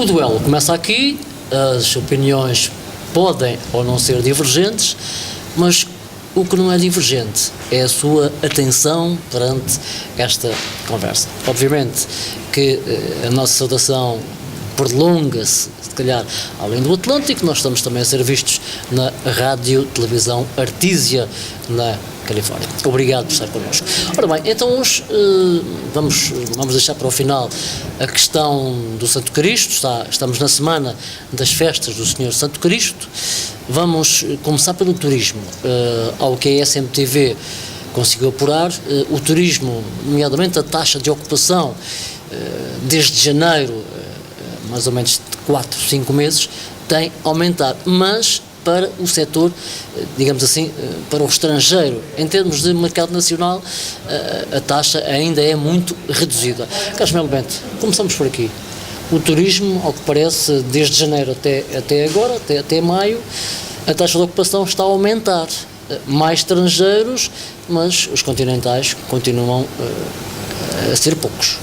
O duelo começa aqui, as opiniões podem ou não ser divergentes, mas o que não é divergente é a sua atenção perante esta conversa. Obviamente que a nossa saudação prolonga-se, se calhar, além do Atlântico. Nós estamos também a ser vistos na Rádio Televisão Artísia, na Califórnia. Obrigado por estar connosco. Ora bem, então hoje vamos deixar para o final a questão do Santo Cristo. Estamos na semana das festas do Senhor Santo Cristo. Vamos começar pelo turismo. Ao que a SMTV conseguiu apurar, o turismo, nomeadamente a taxa de ocupação, desde janeiro, mais ou menos de 4, 5 meses, tem aumentado, mas para o setor, digamos assim, para o estrangeiro. Em termos de mercado nacional, a taxa ainda é muito reduzida. Carlos Melo Bento, começamos por aqui. O turismo, ao que parece, desde janeiro até agora, até maio, a taxa de ocupação está a aumentar. Mais estrangeiros, mas os continentais continuam a ser poucos.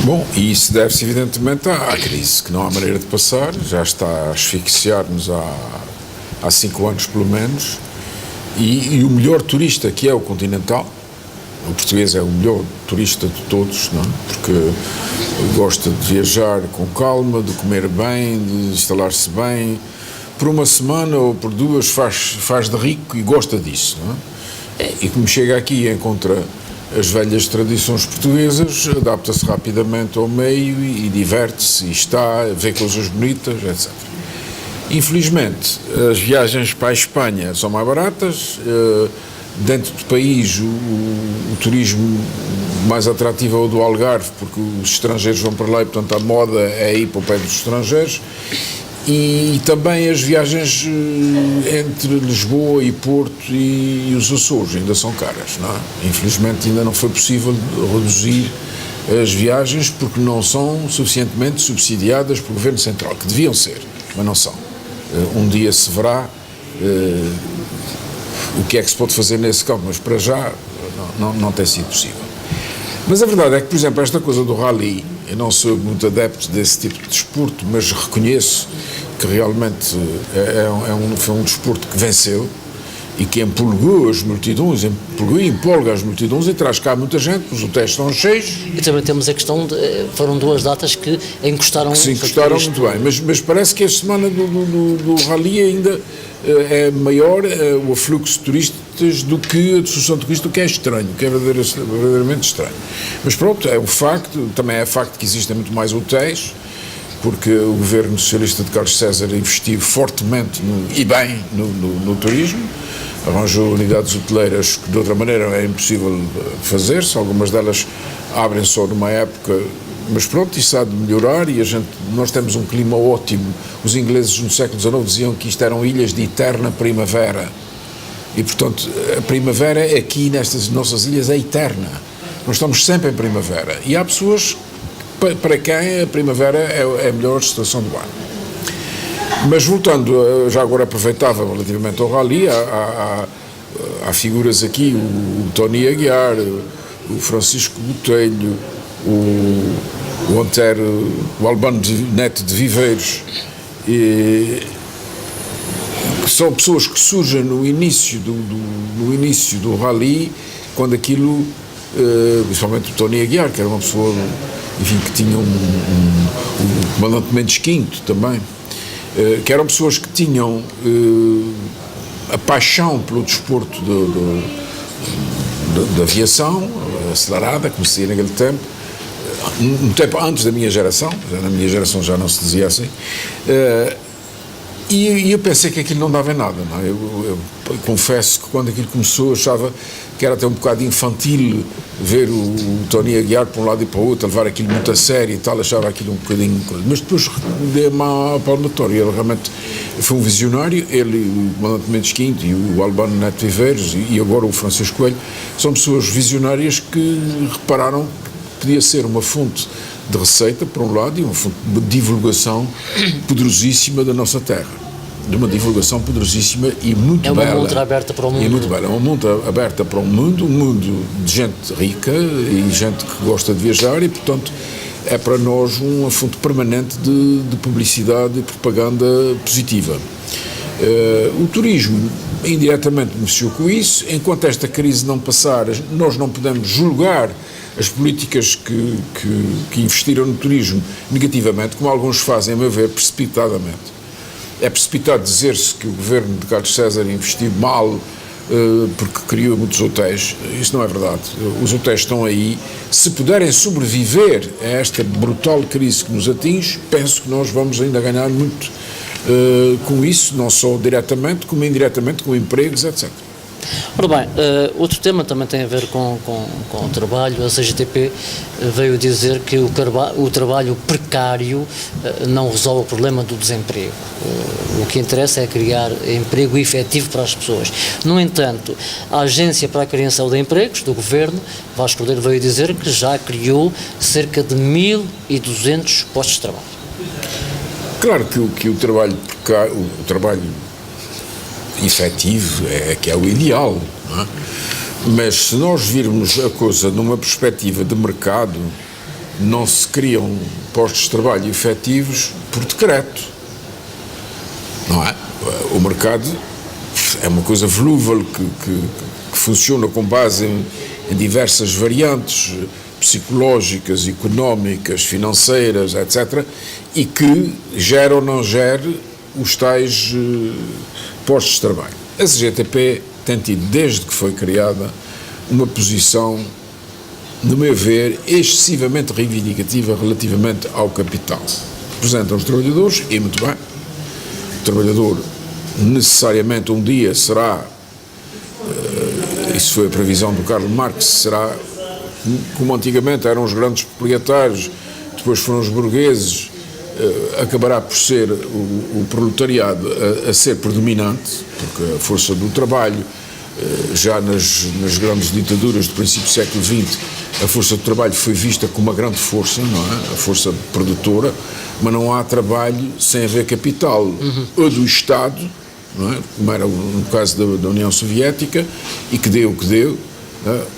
Bom, e isso deve-se evidentemente à crise, que não há maneira de passar, já está a asfixiar-nos há 5 anos pelo menos, e o melhor turista, que é o continental, o português é o melhor turista de todos, não é? Porque gosta de viajar com calma, de comer bem, de instalar-se bem, por uma semana ou por 2 faz de rico e gosta disso, não é? E como chega aqui e encontra as velhas tradições portuguesas, adapta-se rapidamente ao meio e diverte-se, e vê coisas bonitas, etc. Infelizmente, as viagens para a Espanha são mais baratas, dentro do país o turismo mais atrativo é o do Algarve, porque os estrangeiros vão para lá e, portanto, a moda é ir para o pé dos estrangeiros. E também as viagens entre Lisboa e Porto e os Açores ainda são caras, não é? Infelizmente ainda não foi possível reduzir as viagens porque não são suficientemente subsidiadas pelo Governo Central, que deviam ser, mas não são. Um dia se verá o que é que se pode fazer nesse campo, mas para já não tem sido possível. Mas a verdade é que, por exemplo, esta coisa do rally, eu não sou muito adepto desse tipo de desporto, mas reconheço que realmente foi um desporto que venceu e que empolgou as multidões, empolgou e empolga as multidões e traz cá muita gente, os hotéis estão cheios. E também temos a questão foram 2 datas que encostaram... Que se encostaram muito bem, mas parece que a semana do rally ainda é maior o afluxo de turistas do que a de Santo Cristo, que é estranho, que é verdadeiramente estranho. Mas pronto, é um facto, também é facto que existem muito mais hotéis, porque o governo socialista de Carlos César investiu fortemente e bem no turismo, arranjou unidades hoteleiras que de outra maneira é impossível fazer-se, algumas delas abrem só numa época, mas pronto, isso há de melhorar e nós temos um clima ótimo. Os ingleses no século XIX diziam que isto eram ilhas de eterna primavera e, portanto, a primavera aqui nestas nossas ilhas é eterna. Nós estamos sempre em primavera e há pessoas para quem a primavera é a melhor estação do ano. Mas voltando, já agora aproveitava relativamente ao rally, há figuras aqui, o Tony Aguiar, o Francisco Botelho, o Antero, o Albano Neto de Viveiros, que são pessoas que surgem no início do rally, quando aquilo, principalmente o Tony Aguiar, que era uma pessoa, enfim, que tinha o comandante Mendes Quinto também, que eram pessoas que tinham a paixão pelo desporto da aviação acelerada, como se dizia naquele tempo, um tempo antes da minha geração, na minha geração já não se dizia assim, e eu pensei que aquilo não dava em nada, não é? Eu confesso que quando aquilo começou achava que era até um bocado infantil ver o Tony Aguiar para um lado e para o outro, a levar aquilo muito a sério e tal, achava aquilo um bocadinho... Mas depois dei-me a palmatória, ele realmente foi um visionário, ele, o comandante Mendes Quinto e o Albano Neto Viveiros e agora o Francisco Coelho, são pessoas visionárias que repararam que podia ser uma fonte de receita, por um lado, e uma fonte de divulgação poderosíssima da nossa terra. De uma divulgação poderosíssima e muito bela. É uma montra aberta para o mundo. E muito bela. É uma montra aberta para o mundo, um mundo de gente rica e gente que gosta de viajar e, portanto, é para nós uma fonte permanente de publicidade e propaganda positiva. O turismo indiretamente beneficiou com isso. Enquanto esta crise não passar, nós não podemos julgar as políticas que investiram no turismo negativamente, como alguns fazem, a meu ver, precipitadamente. É precipitado dizer-se que o governo de Carlos César investiu mal porque criou muitos hotéis. Isso não é verdade. Os hotéis estão aí. Se puderem sobreviver a esta brutal crise que nos atinge, penso que nós vamos ainda ganhar muito com isso, não só diretamente, como indiretamente, com empregos, etc. Ora bem, outro tema também tem a ver com o trabalho. A CGTP veio dizer que o trabalho precário não resolve o problema do desemprego. O que interessa é criar emprego efetivo para as pessoas. No entanto, a Agência para a Criação de Empregos do Governo, Vasco Cordeiro, veio dizer que já criou cerca de 1.200 postos de trabalho. Claro que o trabalho precário, o trabalho efetivo é que é o ideal, não é? Mas se nós virmos a coisa numa perspectiva de mercado, não se criam postos de trabalho efetivos por decreto, não é? O mercado é uma coisa volúvel que funciona com base em diversas variantes psicológicas, económicas, financeiras, etc., e que gera ou não gere os tais postos de trabalho. A CGTP tem tido, desde que foi criada, uma posição, no meu ver, excessivamente reivindicativa relativamente ao capital. Representam os trabalhadores, e muito bem. O trabalhador necessariamente um dia será, isso foi a previsão do Karl Marx, será, como antigamente eram os grandes proprietários, depois foram os burgueses, acabará por ser o proletariado a ser predominante, porque a força do trabalho, já nas grandes ditaduras do princípio do século XX, a força do trabalho foi vista como uma grande força, não é? A força produtora, mas não há trabalho sem haver capital, ou do Estado, não é? Como era no caso da União Soviética, e que deu o que deu,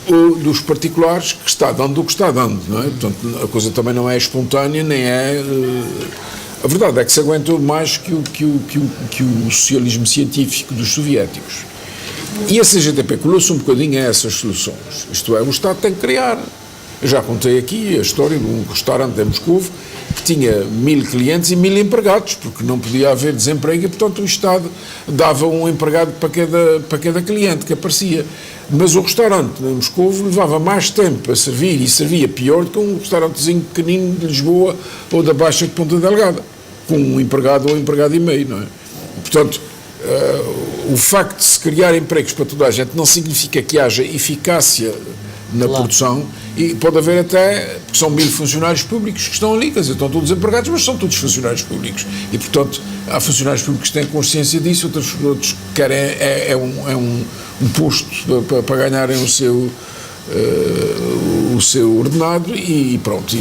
ou dos particulares, que está dando o que está dando, não é? Portanto, a coisa também não é espontânea, nem é... A verdade é que se aguentou mais que o socialismo científico dos soviéticos. E a CGTP colou-se um bocadinho a essas soluções. Isto é, o Estado tem que criar. Eu já contei aqui a história de um restaurante em Moscovo que tinha 1.000 clientes e 1.000 empregados, porque não podia haver desemprego e, portanto, o Estado dava um empregado para cada cliente que aparecia. Mas o restaurante em Moscovo levava mais tempo a servir e servia pior do que um restaurantezinho pequenino de Lisboa ou da Baixa de Ponta Delgada, com um empregado ou um empregado e meio, não é? Portanto, o facto de se criar empregos para toda a gente não significa que haja eficácia na produção, e pode haver até, porque são 1.000 funcionários públicos que estão ali, quer dizer, estão todos empregados, mas são todos funcionários públicos, e portanto há funcionários públicos que têm consciência disso, outros querem um posto para ganharem o seu ordenado, e pronto, e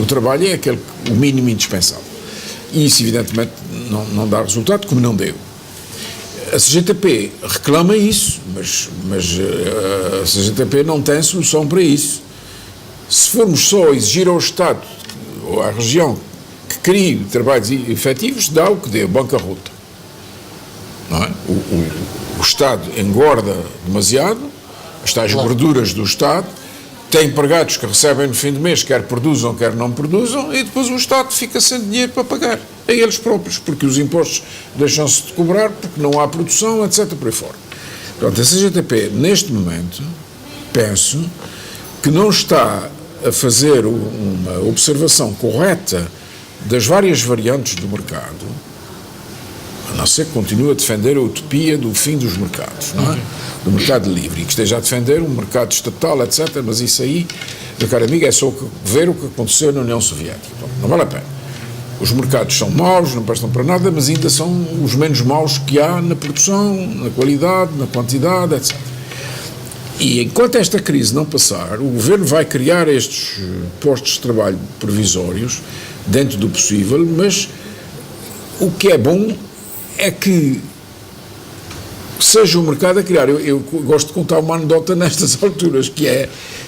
o trabalho é o mínimo indispensável, e isso evidentemente não dá resultado, como não deu. A CGTP reclama isso, mas a CGTP não tem solução para isso. Se formos só exigir ao Estado ou à região que crie trabalhos efetivos, dá o que dê, bancarrota. Não é? O Estado engorda demasiado, as tais gorduras do Estado, tem empregados que recebem no fim do mês, quer produzam, quer não produzam, e depois o Estado fica sem dinheiro para pagar a eles próprios, porque os impostos deixam-se de cobrar, porque não há produção, etc. por aí fora. Portanto, a CGTP, neste momento, penso que não está a fazer uma observação correta das várias variantes do mercado, a não ser que continue a defender a utopia do fim dos mercados, não é? Do mercado livre, e que esteja a defender um mercado estatal, etc., mas isso aí, meu caro amigo, é só ver o que aconteceu na União Soviética. Então, não vale a pena. Os mercados são maus, não prestam para nada, mas ainda são os menos maus que há na produção, na qualidade, na quantidade, etc. E enquanto esta crise não passar, o Governo vai criar estes postos de trabalho provisórios, dentro do possível, mas o que é bom é que seja o mercado a criar. Eu gosto de contar uma anedota nestas alturas, que é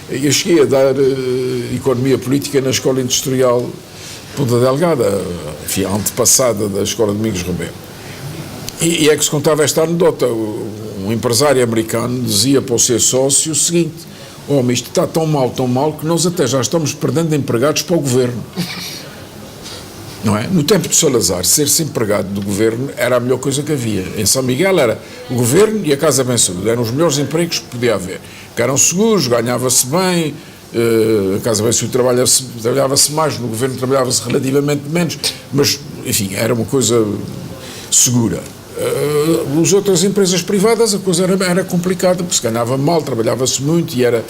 Eu cheguei a dar Economia Política na Escola Industrial Ponta Delgada, enfim, antepassada da Escola Domingos Rebelo. E é que se contava esta anedota. Um empresário americano dizia para o seu sócio o seguinte: homem, isto está tão mal, que nós até já estamos perdendo empregados para o governo. Não é? No tempo de Salazar, ser-se empregado do governo era a melhor coisa que havia. Em São Miguel era o governo e a Casa Bem Saúde. Eram os melhores empregos que podia haver. Que eram seguros, ganhava-se bem, a Casa Bem Saúde trabalhava-se mais, no governo trabalhava-se relativamente menos, mas, enfim, era uma coisa segura. As outras empresas privadas a coisa era complicada, porque se ganhava mal, trabalhava-se muito e era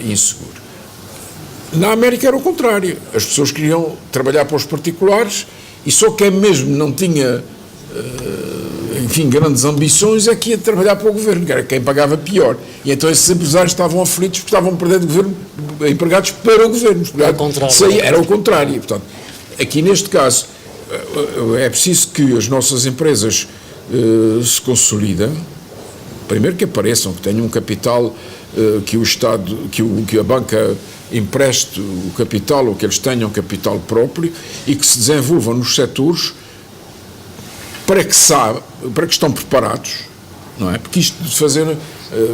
inseguro. Na América era o contrário, as pessoas queriam trabalhar para os particulares e só quem mesmo não tinha, enfim, grandes ambições é que ia trabalhar para o governo, que era quem pagava pior. E então esses empresários estavam aflitos porque estavam perdendo empregados para o governo. Era o contrário. E, portanto, aqui neste caso é preciso que as nossas empresas se consolidem, primeiro que apareçam, que tenham um capital, que o Estado, que a banca empreste o capital, ou que eles tenham capital próprio e que se desenvolvam nos setores para que estão preparados, não é? Porque isto de fazer,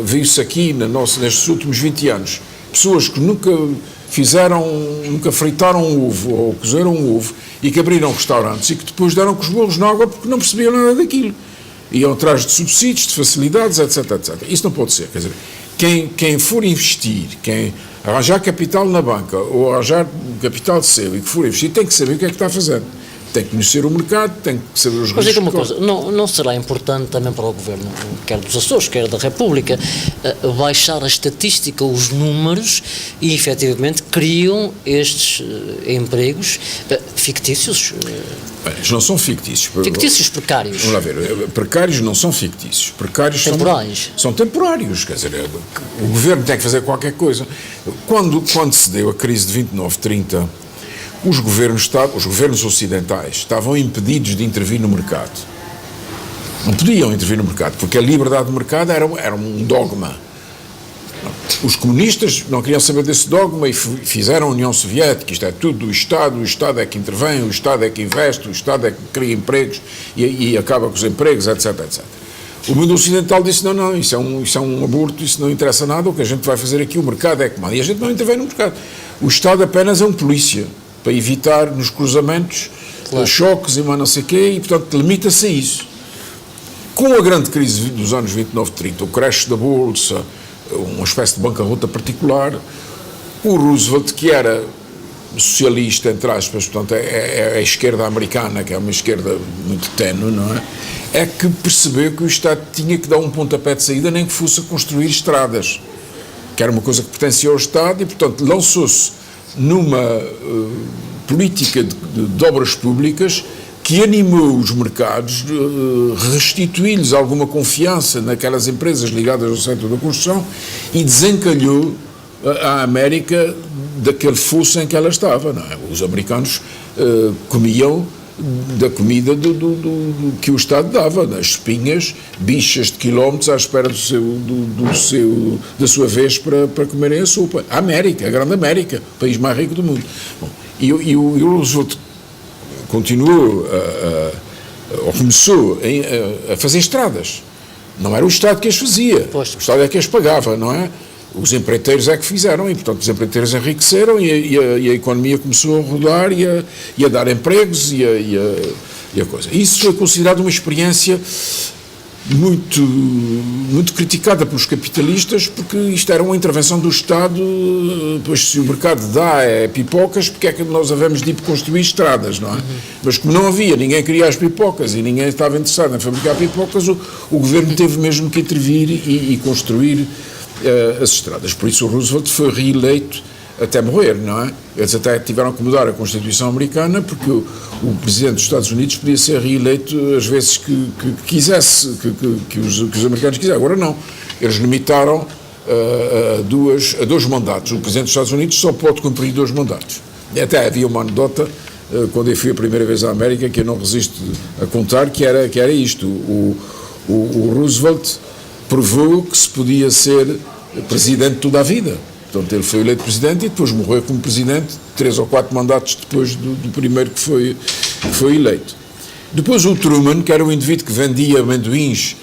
viu-se aqui nestes últimos 20 anos, pessoas que nunca fritaram um ovo ou cozeram um ovo e que abriram restaurantes e que depois deram com os bolos na água porque não percebiam nada daquilo. Iam atrás de subsídios, de facilidades, etc, etc. Isso não pode ser. Quer dizer, quem for investir, quem arranjar capital na banca ou arranjar capital seu e que for investir, tem que saber o que é que está a fazer. Tem que conhecer o mercado, tem que saber os riscos. Mas diga uma coisa, não será importante também para o Governo, quer dos Açores, quer da República, baixar a estatística, os números e, efetivamente, criam estes empregos fictícios? Bem, eles não são fictícios. Fictícios precários. Vamos lá ver, precários não são fictícios. Precários temporários. São temporários, quer dizer, o Governo tem que fazer qualquer coisa. Quando se deu a crise de 29-30, os governos ocidentais estavam impedidos de intervir no mercado. Não podiam intervir no mercado, porque a liberdade de mercado era um dogma. Os comunistas não queriam saber desse dogma e fizeram a União Soviética, isto é tudo do Estado, o Estado é que intervém, o Estado é que investe, o Estado é que cria empregos e acaba com os empregos, etc, etc. O mundo ocidental disse, não, isso é um aborto, isso não interessa nada, o que a gente vai fazer aqui, o mercado é que manda. E a gente não intervém no mercado. O Estado apenas é um polícia, para evitar nos cruzamentos choques e mais não sei o quê, e portanto limita-se a isso. Com a grande crise dos anos 29-30, o crash da Bolsa, uma espécie de bancarrota particular, o Roosevelt, que era socialista, entre aspas, portanto é a esquerda americana, que é uma esquerda muito ténue, não é? É que percebeu que o Estado tinha que dar um pontapé de saída, nem que fosse a construir estradas, que era uma coisa que pertencia ao Estado, e portanto lançou-se numa política de obras públicas que animou os mercados, restituiu-lhes alguma confiança naquelas empresas ligadas ao setor da construção e desencalhou a América daquele fosso em que ela estava. Não é? Os americanos comiam da comida que o Estado dava, das espinhas, bichas de quilómetros à espera da sua vez para comerem a sopa. A América, a grande América, o país mais rico do mundo. Bom, e o Roosevelt continuou, ou começou a fazer estradas. Não era o Estado que as fazia, o Estado é que as pagava, não é? Os empreiteiros é que fizeram e, portanto, os empreiteiros enriqueceram e a economia começou a rodar e a dar empregos e a coisa. Isso foi considerado uma experiência muito criticada pelos capitalistas, porque isto era uma intervenção do Estado, pois se o mercado dá pipocas, porque é que nós havemos de construir estradas, não é? Mas como não havia, ninguém queria as pipocas e ninguém estava interessado em fabricar pipocas, o governo teve mesmo que intervir e construir as estradas. Por isso o Roosevelt foi reeleito até morrer, não é? Eles até tiveram que mudar a Constituição americana porque o presidente dos Estados Unidos podia ser reeleito às vezes que quisesse, que os americanos quiserem. Agora não. Eles limitaram a dois mandatos. O presidente dos Estados Unidos só pode cumprir 2 mandatos. E até havia uma anedota quando eu fui a primeira vez à América que eu não resisto a contar, que era isto. O Roosevelt provou que se podia ser presidente toda a vida. Portanto, ele foi eleito presidente e depois morreu como presidente 3 ou 4 mandatos depois do primeiro que foi eleito. Depois o Truman, que era um indivíduo que vendia amendoins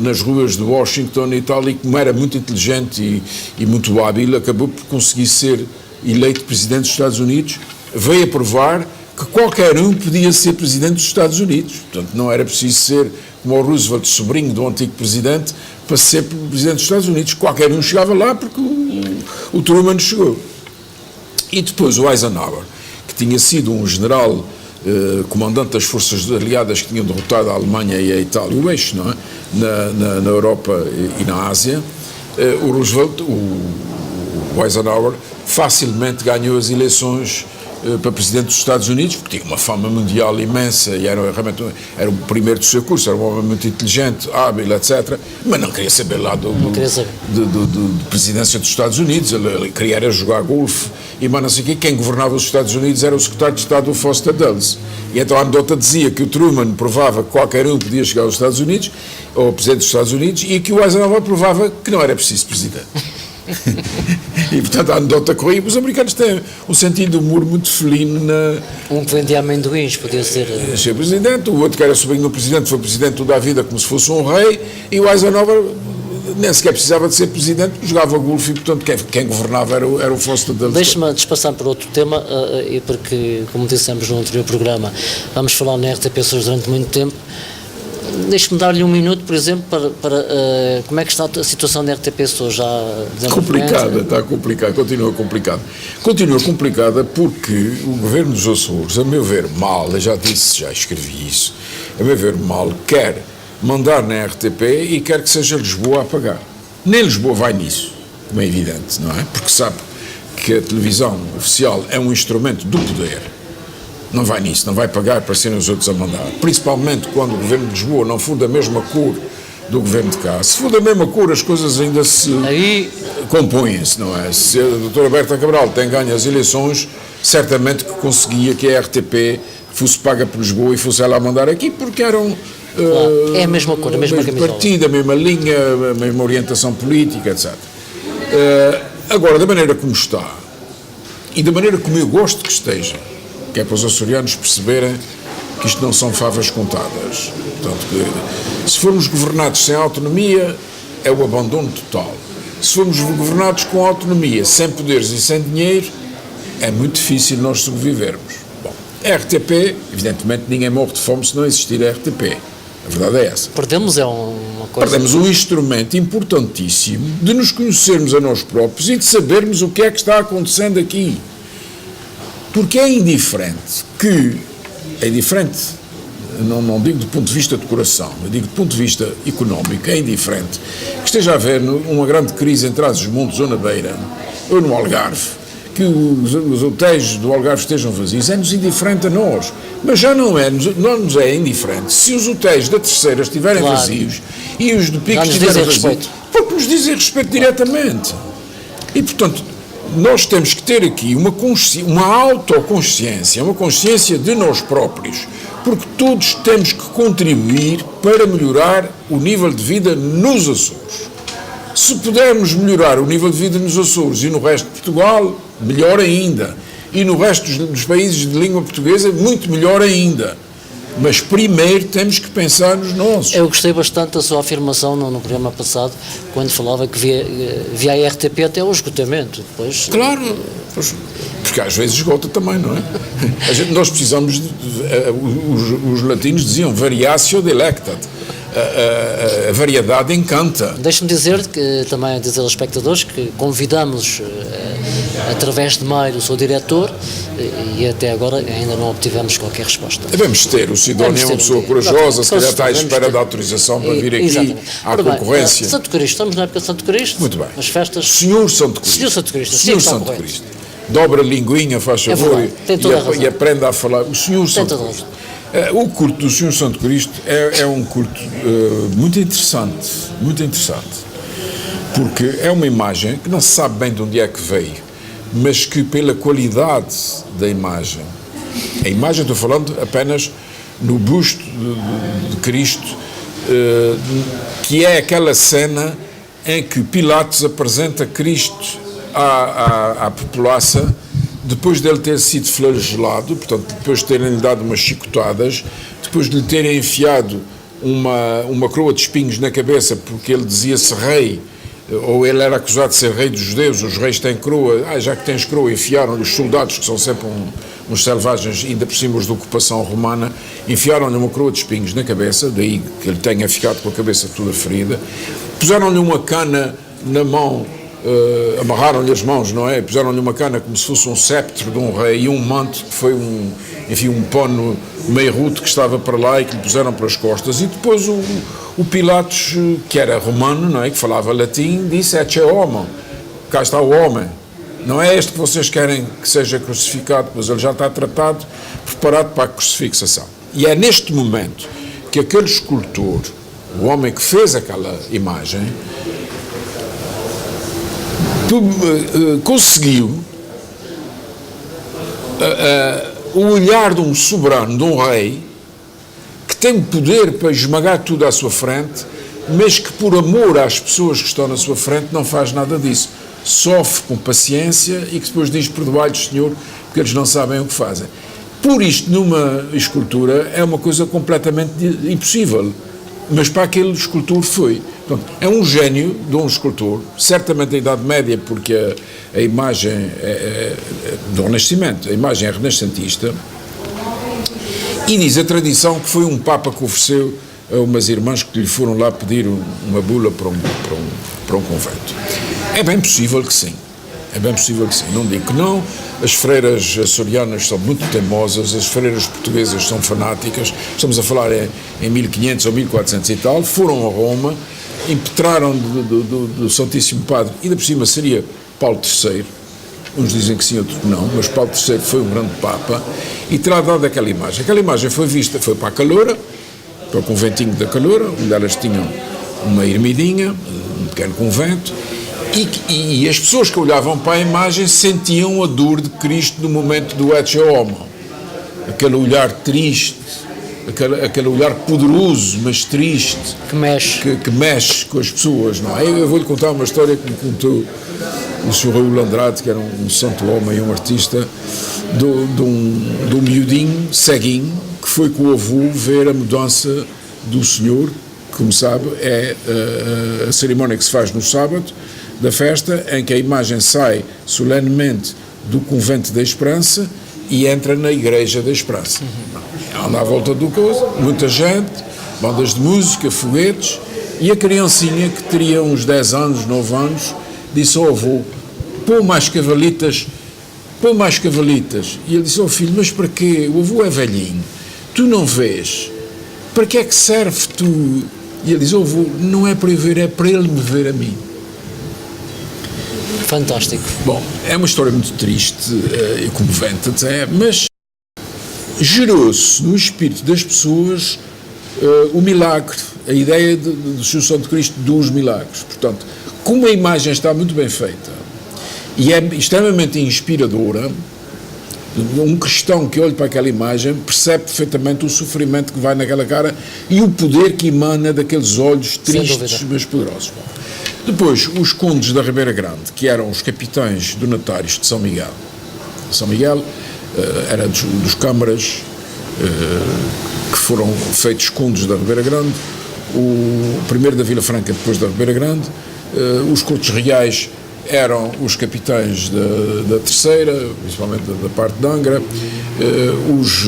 nas ruas de Washington e tal, e como era muito inteligente e muito hábil, acabou por conseguir ser eleito presidente dos Estados Unidos, veio a provar que qualquer um podia ser presidente dos Estados Unidos. Portanto, não era preciso ser como o Roosevelt, sobrinho do antigo presidente, para ser presidente dos Estados Unidos. Qualquer um chegava lá porque o Truman chegou. E depois o Eisenhower, que tinha sido um general comandante das forças aliadas que tinham derrotado a Alemanha e a Itália, o eixo, não é? Na Europa e na Ásia, o Roosevelt, o Eisenhower, facilmente ganhou as eleições para presidente dos Estados Unidos, porque tinha uma fama mundial imensa e era o primeiro do seu curso, era um homem muito inteligente, hábil, etc. Mas não queria saber lá da presidência dos Estados Unidos, ele queria era jogar golfe e mas não sei o quê. Quem governava os Estados Unidos era o secretário de Estado, o Foster Dulles. E então a anedota dizia que o Truman provava que qualquer um podia chegar aos Estados Unidos, ou presidente dos Estados Unidos, e que o Eisenhower provava que não era preciso presidente. E portanto a anedota corria. Os americanos têm um sentido de humor muito felino. Um que vendia amendoins podia ser presidente, o outro que era sobrinho do presidente foi presidente toda a vida como se fosse um rei, e o Eisenhower nem sequer precisava de ser presidente, jogava golfe e portanto quem governava era o Foster Dulles. Deixe-me despassar para outro tema, porque como dissemos no anterior programa, vamos falar na RTP Açores durante muito tempo. Deixe-me dar-lhe um minuto, por exemplo, para como é que está a situação da RTP Açores? Está complicada, continua complicada porque o governo dos Açores, a meu ver mal, eu já escrevi isso, a meu ver mal, quer mandar na RTP e quer que seja Lisboa a pagar. Nem Lisboa vai nisso, como é evidente, não é? Porque sabe que a televisão oficial é um instrumento do poder. Não vai nisso, não vai pagar para serem os outros a mandar. Principalmente quando o governo de Lisboa não for da mesma cor do governo de cá. Se for da mesma cor, as coisas ainda se compõem-se, não é? Se a doutora Berta Cabral tem ganho as eleições, certamente que conseguia que a RTP fosse paga por Lisboa e fosse ela a mandar aqui, porque eram... é a mesma cor, a mesma camisola. Partido, a mesma linha, a mesma orientação política, etc. Agora, da maneira como está, e da maneira como eu gosto que esteja, que é para os açorianos perceberem que isto não são favas contadas. Portanto, se formos governados sem autonomia, é o abandono total. Se formos governados com autonomia, sem poderes e sem dinheiro, é muito difícil nós sobrevivermos. Bom, a RTP, evidentemente ninguém morre de fome se não existir a RTP. A verdade é essa. Perdemos uma coisa... Perdemos um instrumento importantíssimo de nos conhecermos a nós próprios e de sabermos o que é que está acontecendo aqui. Porque é indiferente, não digo do ponto de vista de coração, eu digo do ponto de vista económico, é indiferente que esteja a haver uma grande crise em Trás-os-Montes ou na Beira, ou no Algarve, que os hotéis do Algarve estejam vazios, é-nos indiferente a nós, mas já não nos é indiferente se os hotéis da Terceira estiverem vazios e os do Pico estiverem vazios, porque nos dizem respeito diretamente. E portanto, nós temos que ter aqui uma autoconsciência, uma consciência de nós próprios, porque todos temos que contribuir para melhorar o nível de vida nos Açores. Se pudermos melhorar o nível de vida nos Açores e no resto de Portugal, melhor ainda. E no resto dos países de língua portuguesa, muito melhor ainda. Mas primeiro temos que pensar nos nossos. Eu gostei bastante da sua afirmação no programa passado, quando falava que via a RTP até ao esgotamento. Depois, claro, porque às vezes esgota também, não é? Nós precisamos, os latinos diziam variatio delectat. A variedade encanta. Deixe-me dizer, também dizer aos espectadores, que convidamos através de mail o seu diretor e até agora ainda não obtivemos qualquer resposta. Devemos ter, o Sidónio é uma pessoa corajosa, se calhar está à espera da autorização para vir aqui à concorrência. Santo Cristo, estamos na época de Santo Cristo. Muito bem. As festas. Senhor Santo Cristo. Senhor Santo Cristo. Senhor Santo Cristo. Dobra a linguinha, faz favor, e aprenda a falar. O Senhor Santo Cristo. O culto do Senhor Santo Cristo é um culto muito interessante, porque é uma imagem que não se sabe bem de onde é que veio, mas que pela qualidade da imagem, a imagem estou falando apenas no busto de Cristo, que é aquela cena em que Pilatos apresenta Cristo à população, depois dele ter sido flagelado, portanto, depois de terem-lhe dado umas chicotadas, depois de lhe terem enfiado uma coroa de espinhos na cabeça, porque ele dizia-se rei, ou ele era acusado de ser rei dos judeus, os reis têm coroa, já que tens coroa, enfiaram-lhe os soldados, que são sempre uns selvagens, ainda por cima os de ocupação romana, enfiaram-lhe uma coroa de espinhos na cabeça, daí que ele tenha ficado com a cabeça toda ferida, puseram-lhe uma cana na mão, amarraram-lhe as mãos, não é? Puseram-lhe uma cana como se fosse um sceptre de um rei e um manto que foi um pano meio rude que estava para lá e que lhe puseram pelas costas, e depois o Pilatos, que era romano, não é? Que falava latim, disse: "Ecce homo, cá está o homem, não é este que vocês querem que seja crucificado, mas ele já está tratado, preparado para a crucifixação." E é neste momento que aquele escultor, o homem que fez aquela imagem, conseguiu o olhar de um soberano, de um rei, que tem poder para esmagar tudo à sua frente, mas que por amor às pessoas que estão na sua frente não faz nada disso. Sofre com paciência e que depois diz: "Perdoai-lhes, Senhor, porque eles não sabem o que fazem." Por isto, numa escultura, é uma coisa completamente impossível, mas para aquele escultor foi. Portanto, é um gênio de um escultor, certamente da Idade Média, porque a imagem é do Renascimento, a imagem é renascentista, e diz a tradição que foi um Papa que ofereceu a umas irmãs que lhe foram lá pedir uma bula para um convento. É bem possível que sim. É bem possível que sim, não digo que não. As freiras açorianas são muito teimosas, as freiras portuguesas são fanáticas, estamos a falar em 1500 ou 1400 e tal, foram a Roma, impetraram do Santíssimo Padre, e ainda por cima seria Paulo III, uns dizem que sim, outros que não, mas Paulo III foi um grande Papa, e terá dado aquela imagem. Aquela imagem foi vista, foi para a Caloura, para o conventinho da Caloura, onde elas tinham uma ermidinha, um pequeno convento, e as pessoas que olhavam para a imagem sentiam a dor de Cristo no momento do Ecce Homo, aquele olhar triste, aquele olhar poderoso, mas triste, que mexe com as pessoas, não é? Eu vou-lhe contar uma história que me contou o Sr. Raul Andrade, que era um santo homem e um artista, de um miudinho, ceguinho, que foi com o avô ver a mudança do Senhor, que, como sabe, é a cerimónia que se faz no sábado da festa, em que a imagem sai solenemente do Convento da Esperança e entra na Igreja da Esperança. Anda à volta do coisa, muita gente, bandas de música, foguetes, e a criancinha, que teria uns 10 anos, 9 anos, disse ao avô: "Pô mais cavalitas, pô mais cavalitas." E ele disse ao filho: "Mas para quê? O avô é velhinho, tu não vês, para que é que serve tu?" E ele disse ao avô: "Não é para eu ver, é para ele me ver a mim." Fantástico. Bom, é uma história muito triste e comovente até, mas gerou-se no espírito das pessoas o milagre, a ideia de Sucessão de Cristo dos milagres. Portanto, como a imagem está muito bem feita e é extremamente inspiradora, um cristão que olha para aquela imagem percebe perfeitamente o sofrimento que vai naquela cara e o poder que emana daqueles olhos tristes, mas poderosos. Depois, os condes da Ribeira Grande, que eram os capitães donatários de São Miguel. São Miguel era dos câmaras que foram feitos condes da Ribeira Grande, o primeiro da Vila Franca, depois da Ribeira Grande. Os cortes reais eram os capitães da Terceira, principalmente da parte de Angra, os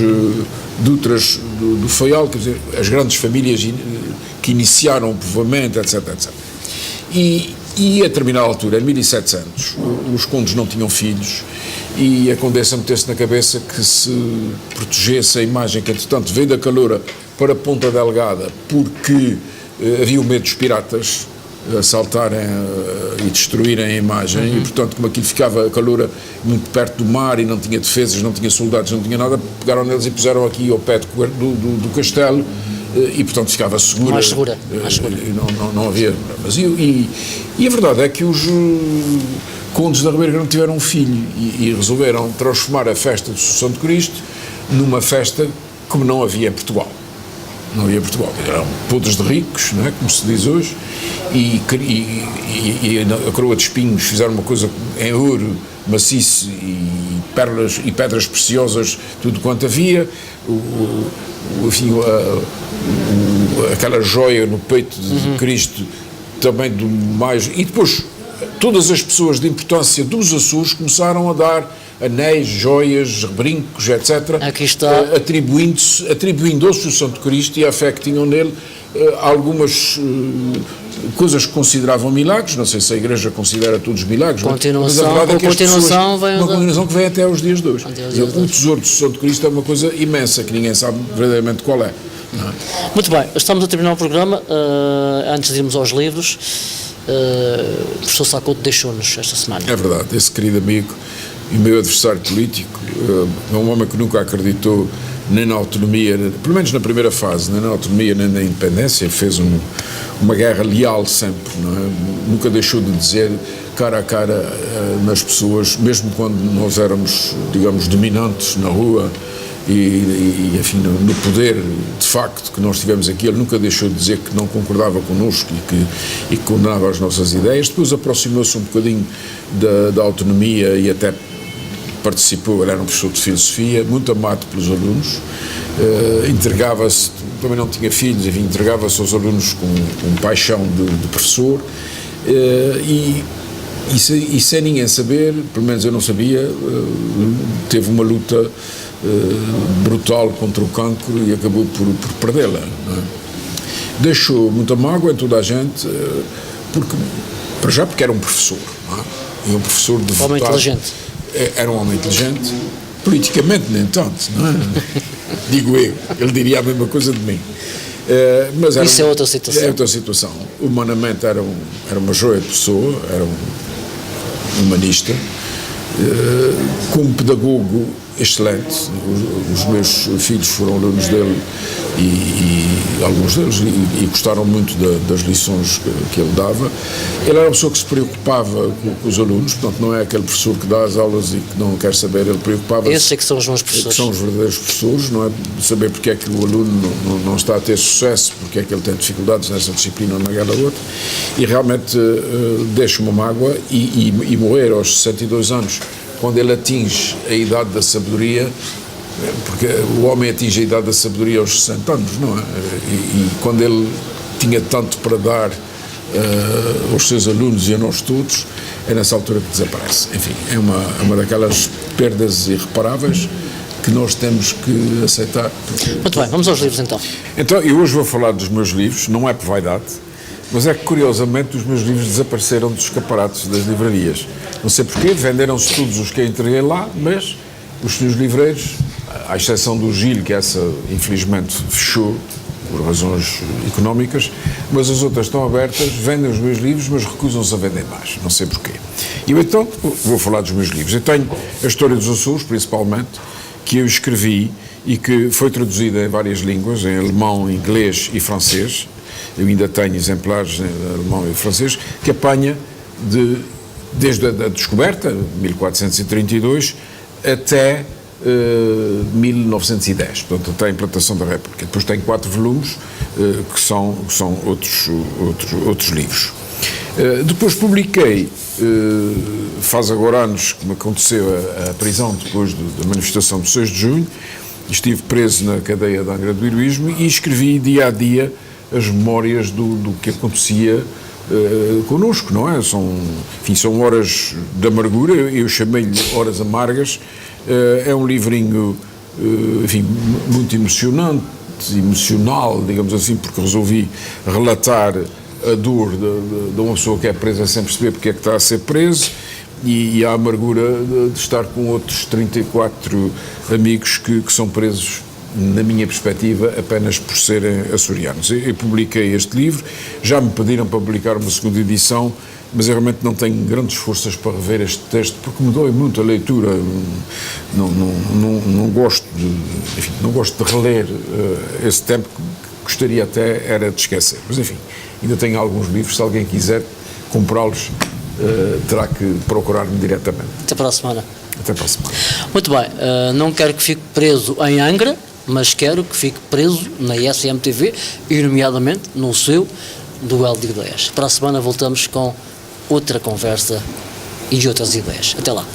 dutras do Faial, quer dizer, as grandes famílias que iniciaram o povoamento, etc, etc. E a determinada altura, em 1700, os condes não tinham filhos e a condessa meteu-se na cabeça que se protegesse a imagem que, entretanto, veio da Caloura para Ponta Delgada, porque havia o medo dos piratas assaltarem e destruírem a imagem, e, portanto, como aquilo ficava a Caloura muito perto do mar e não tinha defesas, não tinha soldados, não tinha nada, pegaram neles e puseram aqui ao pé do castelo, e portanto ficava segura. Mais segura. Não havia problemas. E a verdade é que os condes da Ribeira Grande tiveram um filho e resolveram transformar a festa de Sucessão de Cristo numa festa como não havia em Portugal. não havia Portugal. Eram podres de ricos, não é? Como se diz hoje, e a coroa de espinhos fizeram uma coisa em ouro, maciço, e pérolas e pedras preciosas, tudo quanto havia, aquela joia no peito de Cristo, também do mais... E depois, todas as pessoas de importância dos Açores começaram a dar anéis, joias, brincos, etc. Aqui está. Atribuindo ao Santo Cristo e a fé que tinham nele algumas coisas que consideravam milagres. Não sei se a Igreja considera todos milagres. Continuação, mas a verdade é que uma continuação que vem até aos dias de hoje. O tesouro do Santo Cristo é uma coisa imensa que ninguém sabe verdadeiramente qual é. Não é? Muito bem, estamos a terminar o programa. Antes de irmos aos livros, o professor Sá Couto deixou-nos esta semana. É verdade, esse querido amigo e meu adversário político, é um homem que nunca acreditou nem na autonomia, pelo menos na primeira fase, nem na autonomia nem na independência. Fez uma guerra leal sempre, não é? Nunca deixou de dizer cara a cara nas pessoas, mesmo quando nós éramos, digamos, dominantes na rua e enfim, no poder de facto que nós tivemos aqui. Ele nunca deixou de dizer que não concordava connosco e que condenava as nossas ideias. Depois aproximou-se um bocadinho da autonomia e até participou. Ele era um professor de filosofia, muito amado pelos alunos, entregava-se, também não tinha filhos, enfim, entregava-se aos alunos com paixão de professor, e sem ninguém saber, pelo menos eu não sabia, teve uma luta brutal contra o cancro e acabou por perdê-la, não é? Deixou muita mágoa em toda a gente, porque era um professor, não é? E um professor de homem inteligente. Era um homem inteligente, politicamente nem tanto, não é? Digo eu, ele diria a mesma coisa de mim. Mas isso é outra situação. É outra situação. Humanamente era uma joia de pessoa, era um humanista, como pedagogo excelente. Os meus filhos foram alunos dele e alguns deles e gostaram muito das lições que ele dava. Ele era uma pessoa que se preocupava com os alunos, portanto não é aquele professor que dá as aulas e que não quer saber. Ele preocupava-se. Esses é que são os bons professores. Que são os verdadeiros professores, não é? Saber porque é que o aluno não está a ter sucesso, porque é que ele tem dificuldades nessa disciplina ou naquela outra, e realmente deixa uma mágoa e morrer aos 62 anos, quando ele atinge a idade da sabedoria, porque o homem atinge a idade da sabedoria aos 60 anos, não é? E quando ele tinha tanto para dar aos seus alunos e a nós todos, é nessa altura que desaparece. Enfim, é uma daquelas perdas irreparáveis que nós temos que aceitar. Muito bem, vamos aos livros então. Então, eu hoje vou falar dos meus livros, não é por vaidade, mas é que curiosamente os meus livros desapareceram dos escaparates das livrarias. Não sei porquê, venderam-se todos os que eu entreguei lá, mas os senhores livreiros, à exceção do Gil, que essa infelizmente fechou por razões económicas, mas as outras estão abertas, vendem os meus livros, mas recusam-se a vender mais, não sei porquê. E eu então vou falar dos meus livros. Eu tenho a História dos Açores, principalmente, que eu escrevi e que foi traduzida em várias línguas, em alemão, inglês e francês. Eu ainda tenho exemplares em alemão e francês, que apanha desde a descoberta, 1432, até 1910, portanto até a implantação da República. Depois tem 4 volumes que são outros livros. Depois publiquei, faz agora anos que me aconteceu a prisão depois da manifestação do 6 de junho, estive preso na cadeia da Angra do Heroísmo e escrevi dia a dia as memórias do que acontecia connosco, não é? São horas de amargura, eu chamei-lhe Horas Amargas. É um livrinho, enfim, muito emocional, digamos assim, porque resolvi relatar a dor de uma pessoa que é presa sem perceber porque é que está a ser preso e a amargura de estar com outros 34 amigos que são presos, na minha perspectiva, apenas por serem açorianos. Eu publiquei este livro, já me pediram para publicar uma segunda edição, mas eu realmente não tenho grandes forças para rever este texto, porque me dói muito a leitura. Não gosto de reler esse tempo, que gostaria até era de esquecer. Mas enfim, ainda tenho alguns livros, se alguém quiser comprá-los, terá que procurar-me diretamente. Até para a semana. Até para a semana. Muito bem, não quero que fique preso em Angra, mas quero que fique preso na SMTV e, nomeadamente, no seu duelo de ideias. Para a semana voltamos com outra conversa e outras ideias. Até lá.